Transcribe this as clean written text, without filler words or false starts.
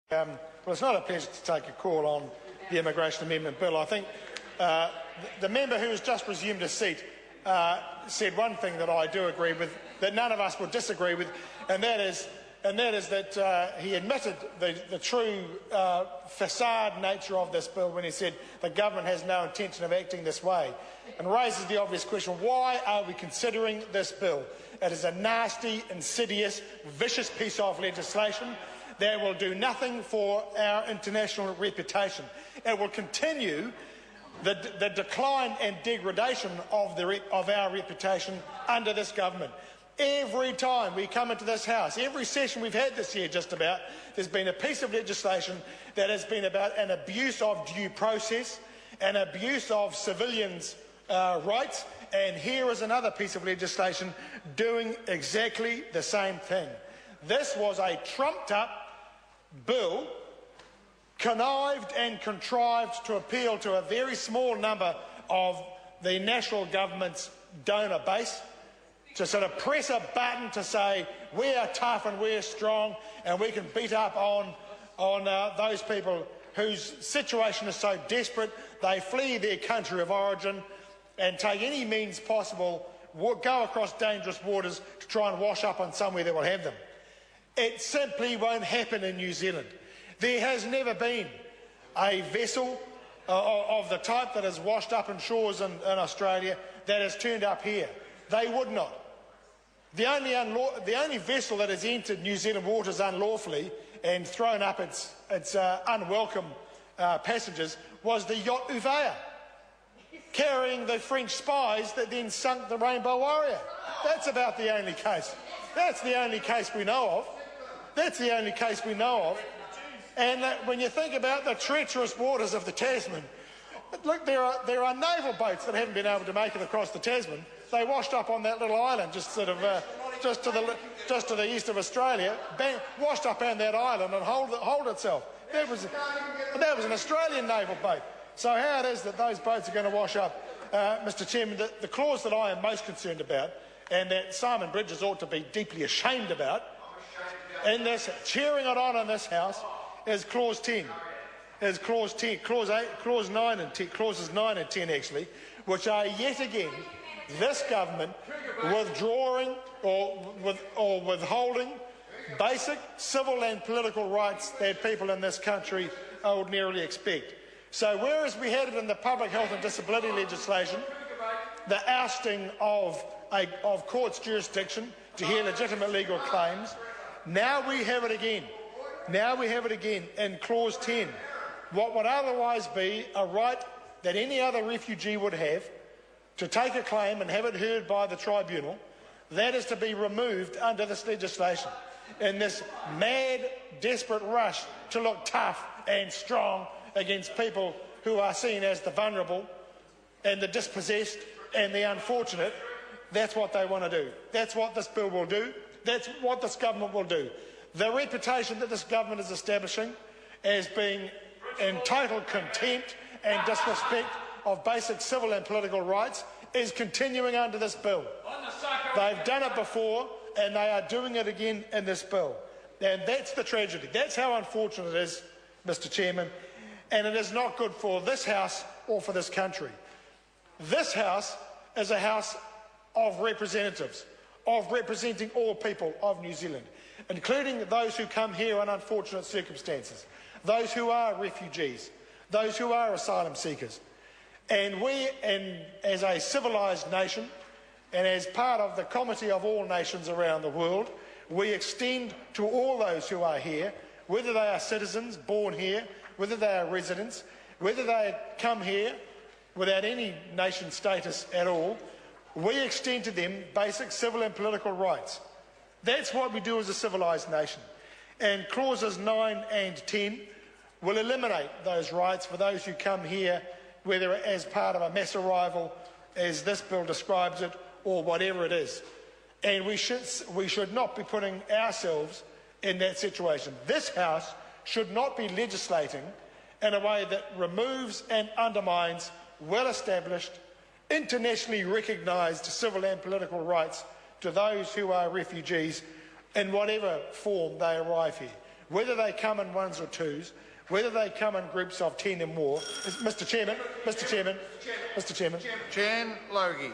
Well, it's not a pleasure to take a call on the Immigration Amendment Bill. I think the member who has just resumed his seat said one thing that I do agree with, that none of us would disagree with, and that is that he admitted the true facade nature of this bill when he said the government has no intention of acting this way, and raises the obvious question: why are we considering this bill? It is a nasty, insidious, vicious piece of legislation that will do nothing for our international reputation. It will continue the decline and degradation of our reputation under this government. Every time we come into this House, every session we've had this year just about, there's been a piece of legislation that has been about an abuse of due process, an abuse of civilians' rights, and here is another piece of legislation doing exactly the same thing. This was a trumped-up bill, connived and contrived to appeal to a very small number of the national government's donor base, to sort of press a button to say we are tough and we're strong and we can beat up on those people whose situation is so desperate they flee their country of origin and take any means possible, go across dangerous waters to try and wash up on somewhere that will have them. It simply won't happen in New Zealand. There has never been a vessel of the type that has washed up in shores in Australia that has turned up here. They would not. The only vessel that has entered New Zealand waters unlawfully and thrown up its unwelcome passengers was the yacht Uvea, carrying the French spies that then sunk the Rainbow Warrior. That's about the only case. That's the only case we know of. That's the only case we know of. And when you think about the treacherous waters of the Tasman, look, there are naval boats that haven't been able to make it across the Tasman. They washed up on that little island, just to the east of Australia, washed up on that island and hold itself. That was an Australian naval boat. So how it is that those boats are going to wash up, Mr. Chairman, the clause that I am most concerned about, and that Simon Bridges ought to be deeply ashamed about, in this, cheering it on in this House, is clause 10. Is clause 10, clause 9 and 10, clauses 9 and 10 actually, which are yet again this government withdrawing or withholding basic civil and political rights that people in this country ordinarily expect. So whereas we had it in the public health and disability legislation, the ousting of courts' jurisdiction to hear legitimate legal claims, now we have it again. Now we have it again in clause 10. What would otherwise be a right that any other refugee would have to take a claim and have it heard by the tribunal, that is to be removed under this legislation in this mad, desperate rush to look tough and strong against people who are seen as the vulnerable and the dispossessed and the unfortunate. That's what they want to do. That's what this bill will do. That's what this government will do. The reputation that this government is establishing as being in total contempt and disrespect of basic civil and political rights is continuing under this bill. They've done it before and they are doing it again in this bill. And that's the tragedy. That's how unfortunate it is, Mr. Chairman, and it is not good for this House or for this country. This House is a House of representatives, of representing all people of New Zealand, including those who come here in unfortunate circumstances, those who are refugees, those who are asylum seekers. And we, as a civilised nation, and as part of the comity of all nations around the world, we extend to all those who are here, whether they are citizens born here, whether they are residents, whether they come here without any nation status at all, we extend to them basic civil and political rights. That's what we do as a civilised nation. And clauses 9 and 10 will eliminate those rights for those who come here, whether as part of a mass arrival, as this bill describes it, or whatever it is. And we should not be putting ourselves in that situation. This House should not be legislating in a way that removes and undermines well-established, internationally recognised civil and political rights to those who are refugees in whatever form they arrive here. whether they come in ones or twos, whether they come in groups of 10 or more. Mr. Chairman. Jan Logie.